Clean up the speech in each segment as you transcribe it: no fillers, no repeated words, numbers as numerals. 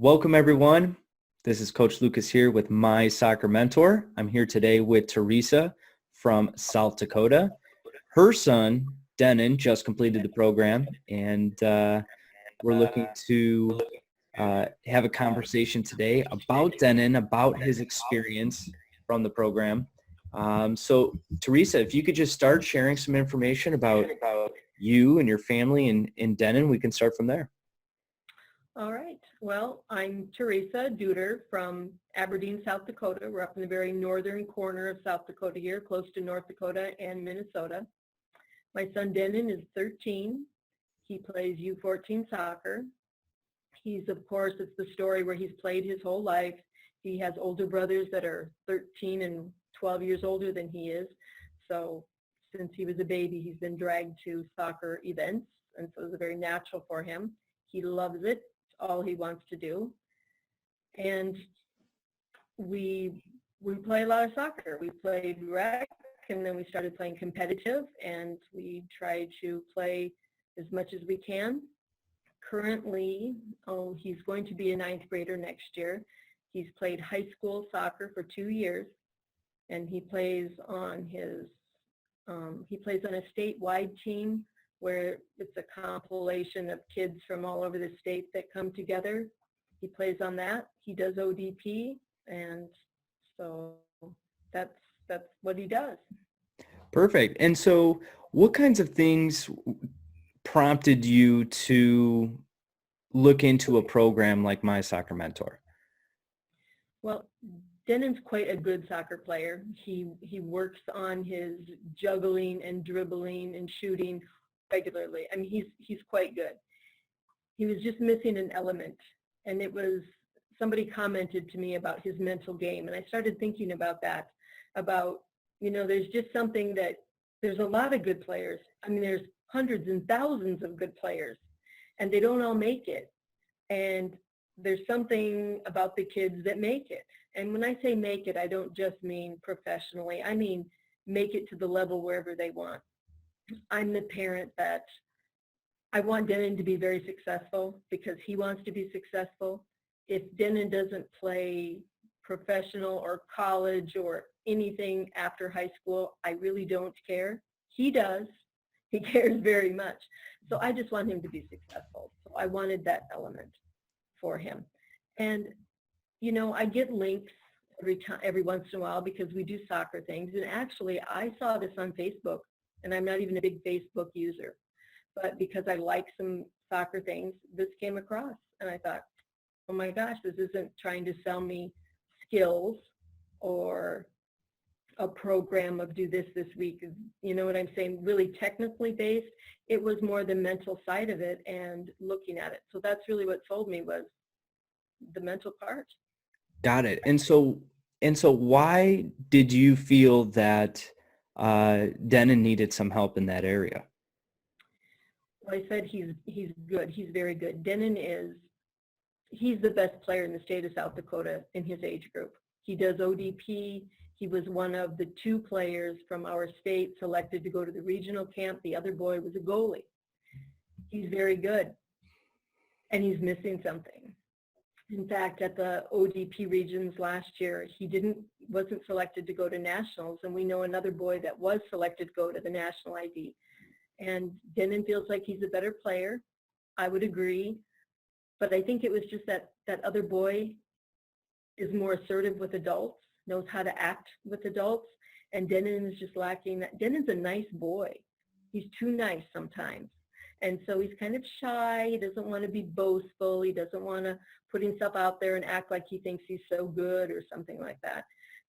Welcome, everyone. This is Coach Lucas here with My Soccer Mentor. I'm here today with Teresa from South Dakota. Her son, Denon, just completed the program, and we're looking to have a conversation today about Denon, about his experience from the program. So, Teresa, if you could just start sharing some information about you and your family in Denon, we can start from there. All right. Well, I'm Teresa Deuter from Aberdeen, South Dakota. We're up in the very northern corner of South Dakota here, close to North Dakota and Minnesota. My son Denon is 13. He plays U14 soccer. He's, of course, it's the story where he's played his whole life. He has older brothers that are 13 and 12 years older than he is. So since he was a baby, he's been dragged to soccer events, and so it's very natural for him. He loves it. All he wants to do. And we play a lot of soccer. We played rec, and then we started playing competitive, and we try to play as much as we can. Currently, he's going to be a ninth grader next year. He's played high school soccer for 2 years, and he plays on a statewide team where it's a compilation of kids from all over the state that come together. He plays on that. He does ODP, and so that's what he does. Perfect. And so what kinds of things prompted you to look into a program like My Soccer Mentor? Well, Denon's quite a good soccer player. He works on his juggling and dribbling and shooting regularly. I mean, he's quite good. He was just missing an element, and it was somebody commented to me about his mental game, and I started thinking about that, about, there's just something that there's a lot of good players. I mean, there's hundreds and thousands of good players, and they don't all make it. And there's something about the kids that make it. And when I say make it, I don't just mean professionally. I mean make it to the level wherever they want. I'm the parent that I want Denon to be very successful because he wants to be successful. If Denon doesn't play professional or college or anything after high school, I really don't care. He does. He cares very much. So I just want him to be successful. So I wanted that element for him. And, I get links every once in a while because we do soccer things. And actually, I saw this on Facebook. And I'm not even a big Facebook user, but because I like some soccer things, this came across, and I thought, oh my gosh, this isn't trying to sell me skills or a program of do this week. You know what I'm saying? Really technically based. It was more the mental side of it and looking at it. So that's really what sold me, was the mental part. Got it. And so why did you feel that Denon needed some help in that area? Well, I said he's good. He's very good. Denon he's the best player in the state of South Dakota in his age group. He does ODP. He was one of the 2 players from our state selected to go to the regional camp. The other boy was a goalie. He's very good, and he's missing something. In fact, at the ODP regions last year, he wasn't selected to go to nationals, and we know another boy that was selected to go to the national ID. And Denon feels like he's a better player. I would agree, but I think it was just that other boy is more assertive with adults, knows how to act with adults, and Denon is just lacking that. Denon's a nice boy. He's too nice sometimes. And so he's kind of shy. He doesn't want to be boastful. He doesn't want to put himself out there and act like he thinks he's so good or something like that.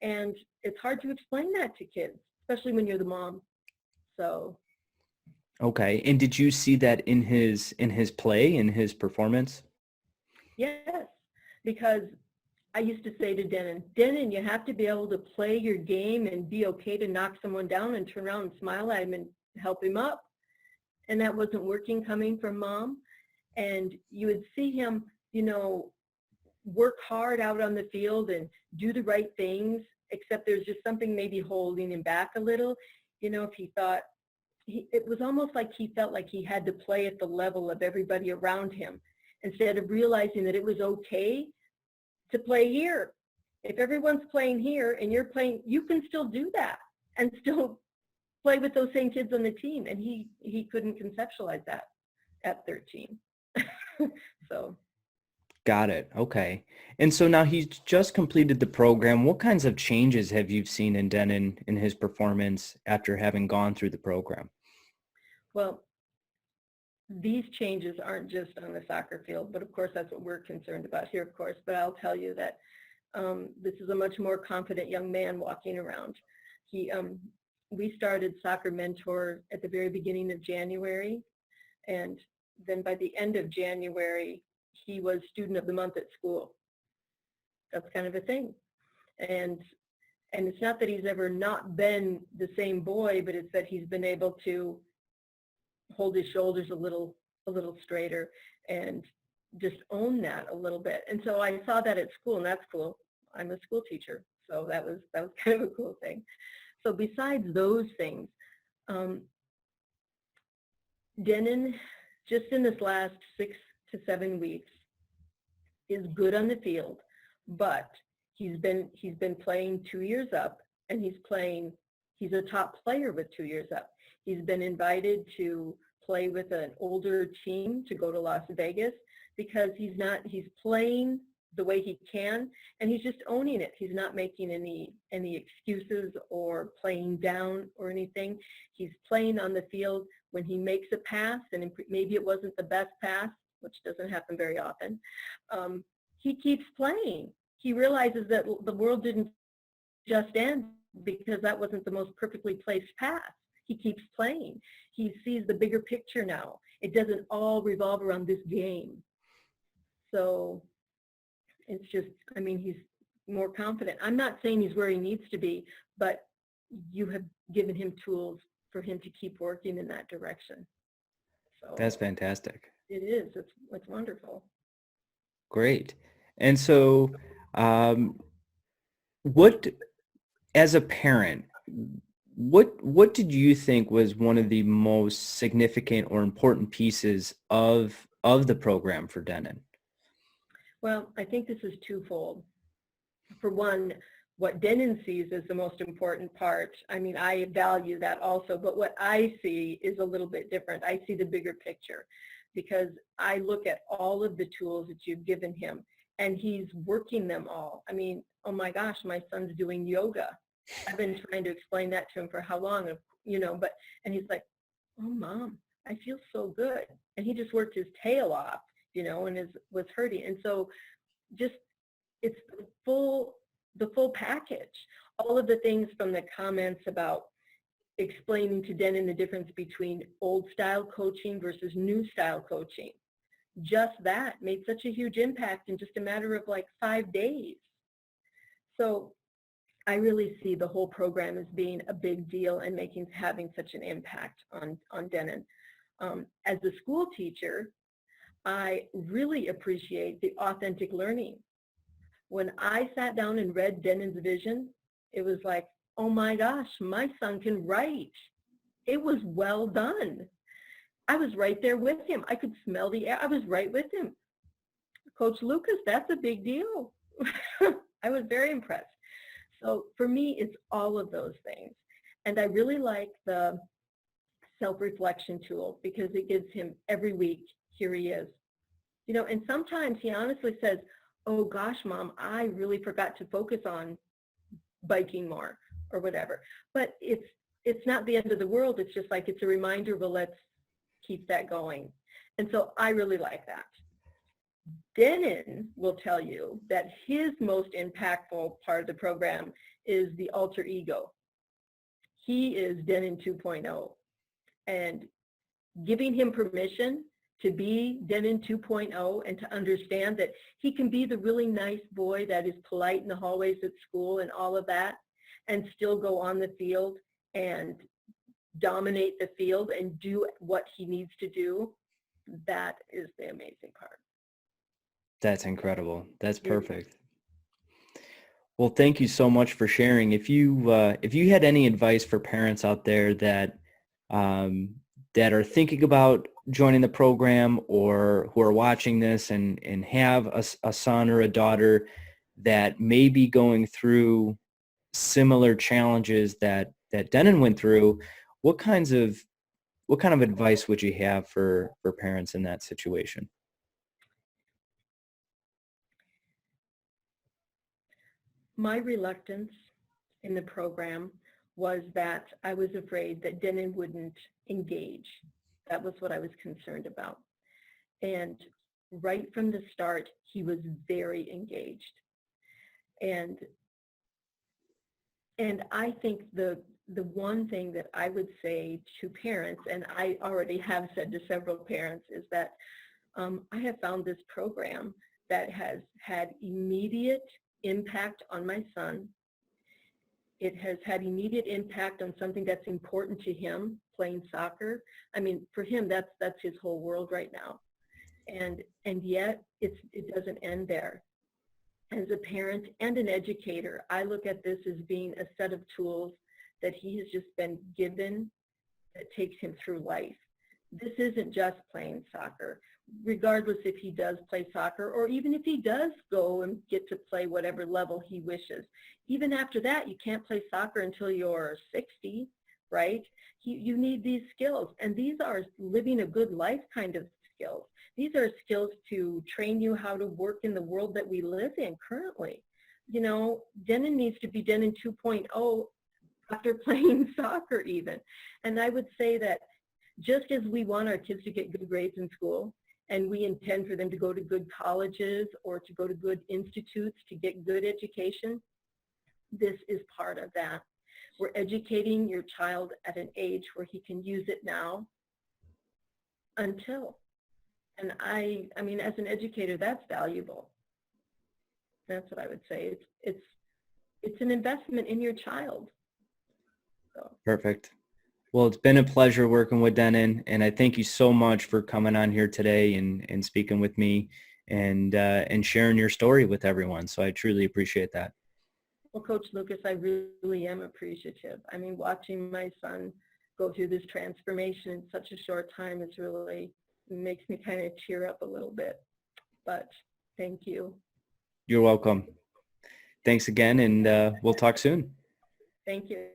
And it's hard to explain that to kids, especially when you're the mom. So. Okay. And did you see that in his play, in his performance? Yes, because I used to say to Denon, you have to be able to play your game and be okay to knock someone down and turn around and smile at him and help him up. And that wasn't working coming from mom. And you would see him, work hard out on the field and do the right things, except there's just something maybe holding him back a little. If he thought, it was almost like he felt like he had to play at the level of everybody around him. instead of realizing that it was okay to play here. If everyone's playing here and you're playing, you can still do that and still play with those same kids on the team. And he couldn't conceptualize that at 13. So. Got it. Okay. And so now he's just completed the program. What kinds of changes have you seen in Denon in his performance after having gone through the program? Well, these changes aren't just on the soccer field, but of course that's what we're concerned about here, of course. But I'll tell you that this is a much more confident young man walking around. We started Soccer Mentor at the very beginning of January, and then by the end of January, he was Student of the Month at school. That's kind of a thing. And it's not that he's ever not been the same boy, but it's that he's been able to hold his shoulders a little straighter and just own that a little bit. And so I saw that at school, and that's cool. I'm a school teacher, so that was kind of a cool thing. So besides those things, Denon, just in this last 6 to 7 weeks, is good on the field, but he's been playing 2 years up, and he's a top player with 2 years up. He's been invited to play with an older team to go to Las Vegas because he's playing the way he can, and he's just owning it. He's not making any excuses or playing down or anything. He's playing on the field. When he makes a pass, and maybe it wasn't the best pass, which doesn't happen very often, he keeps playing. He realizes that the world didn't just end because that wasn't the most perfectly placed pass. He keeps playing. He sees the bigger picture now. It doesn't all revolve around this game. So it's just, I mean, he's more confident. I'm not saying he's where he needs to be, but you have given him tools for him to keep working in that direction. So That's fantastic. it is. It's wonderful. Great. And so what, as a parent, what did you think was one of the most significant or important pieces of the program for Denon? Well, I think this is twofold. For one, what Denon sees as the most important part, I mean, I value that also, but what I see is a little bit different. I see the bigger picture because I look at all of the tools that you've given him, and he's working them all. I mean, oh my gosh, my son's doing yoga. I've been trying to explain that to him for how long, and he's like, oh, Mom, I feel so good. And he just worked his tail off, and was hurting. And so just, it's the full package. All of the things from the comments about explaining to Denon the difference between old style coaching versus new style coaching. Just that made such a huge impact in just a matter of like 5 days. So I really see the whole program as being a big deal and having such an impact on Denon. As a school teacher, I really appreciate the authentic learning. When I sat down and read Denon's vision, it was like, oh my gosh, my son can write. It was well done. I was right there with him. I could smell the air. I was right with him. Coach Lucas, that's a big deal. I was very impressed. So for me, it's all of those things. And I really like the self-reflection tool because it gives him every week, here he is. And sometimes he honestly says, oh gosh, Mom, I really forgot to focus on biking more or whatever. But it's not the end of the world. It's just like, it's a reminder, well, let's keep that going. And so I really like that. Denon will tell you that his most impactful part of the program is the alter ego. He is Denon 2.0, and giving him permission to be Denon 2.0 and to understand that he can be the really nice boy that is polite in the hallways at school and all of that, and still go on the field and dominate the field and do what he needs to do. That is the amazing part. That's incredible. That's perfect. Well, thank you so much for sharing. If you had any advice for parents out there that that are thinking about joining the program or who are watching this and have a son or a daughter that may be going through similar challenges that Denon went through, what kind of advice would you have for parents in that situation? My reluctance in the program was that I was afraid that Denon wouldn't engage. That was what I was concerned about. And right from the start, he was very engaged. And I think the one thing that I would say to parents, and I already have said to several parents, is that I have found this program that has had immediate impact on my son. It has had immediate impact on something that's important to him, playing soccer. I mean, for him, that's his whole world right now. And yet it doesn't end there. As a parent and an educator, I look at this as being a set of tools that he has just been given that takes him through life. This isn't just playing soccer. Regardless if he does play soccer or even if he does go and get to play whatever level he wishes. Even after that, you can't play soccer until you're 60, right? You need these skills, and these are living a good life kind of skills. These are skills to train you how to work in the world that we live in currently. You know, Denon needs to be Denon 2.0 after playing soccer even. And I would say that just as we want our kids to get good grades in school, and we intend for them to go to good colleges or to go to good institutes to get good education, this is part of that. We're educating your child at an age where he can use it now until. And I mean, as an educator, that's valuable. That's what I would say. It's an investment in your child. So. Perfect. Well, it's been a pleasure working with Denon, and I thank you so much for coming on here today and speaking with me and sharing your story with everyone. So I truly appreciate that. Well, Coach Lucas, I really am appreciative. I mean, watching my son go through this transformation in such a short time is really makes me kind of tear up a little bit. But thank you. You're welcome. Thanks again, and we'll talk soon. Thank you.